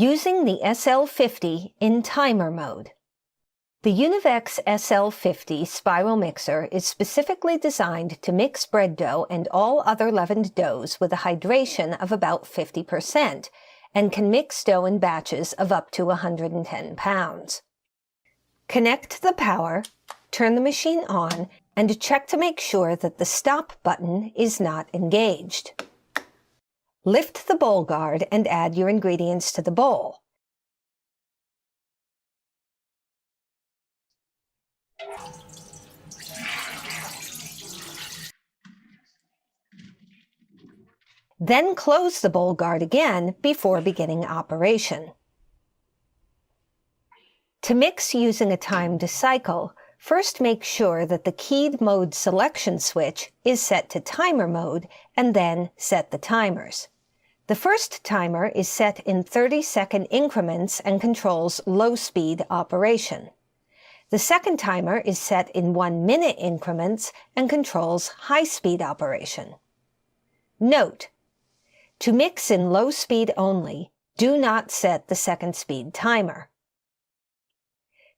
Using the SL50 in timer mode. The Univex SL50 spiral mixer is specifically designed to mix bread dough and all other leavened doughs with a hydration of about 50% and can mix dough in batches of up to 110 pounds. Connect the power, turn the machine on, and check to make sure that the stop button is not engaged. Lift the bowl guard and add your ingredients to the bowl. Then close the bowl guard again before beginning operation. To mix using a timed cycle, first make sure that the keyed mode selection switch is set to timer mode and then set the timers. The first timer is set in 30-second increments and controls low-speed operation. The second timer is set in 1-minute increments and controls high-speed operation. Note: to mix in low speed only, do not set the second speed timer.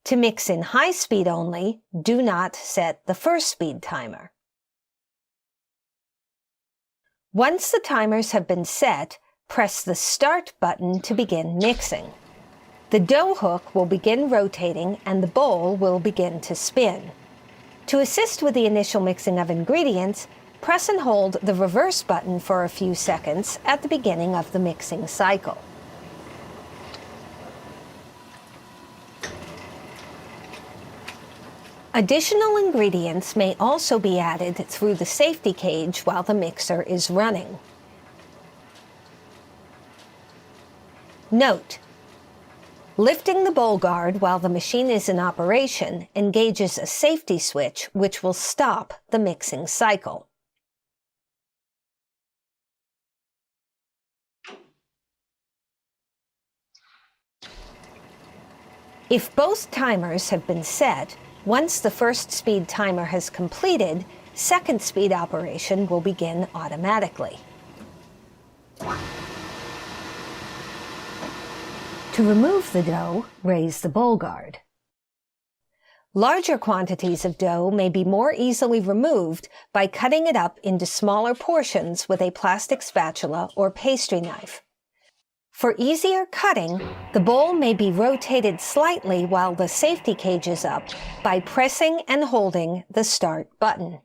To mix in high speed only, do not set the first speed timer. Once the timers have been set, press the Start button to begin mixing. The dough hook will begin rotating and the bowl will begin to spin. To assist with the initial mixing of ingredients, press and hold the reverse button for a few seconds at the beginning of the mixing cycle. Additional ingredients may also be added through the safety cage while the mixer is running. Note: lifting the bowl guard while the machine is in operation engages a safety switch which will stop the mixing cycle. If both timers have been set, once the first speed timer has completed, second speed operation will begin automatically. To remove the dough, raise the bowl guard. Larger quantities of dough may be more easily removed by cutting it up into smaller portions with a plastic spatula or pastry knife. For easier cutting, the bowl may be rotated slightly while the safety cage is up by pressing and holding the Start button.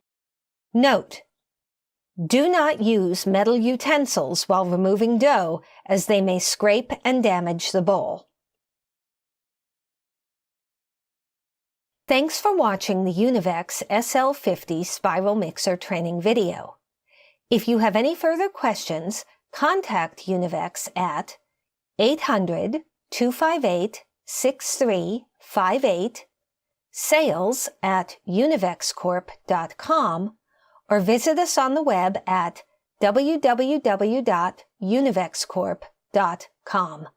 Note: do not use metal utensils while removing dough, as they may scrape and damage the bowl. Thanks for watching the Univex SL50 Spiral Mixer training video. If you have any further questions, contact Univex at 800-258-6358, sales@univexcorp.com, or visit us on the web at www.univexcorp.com.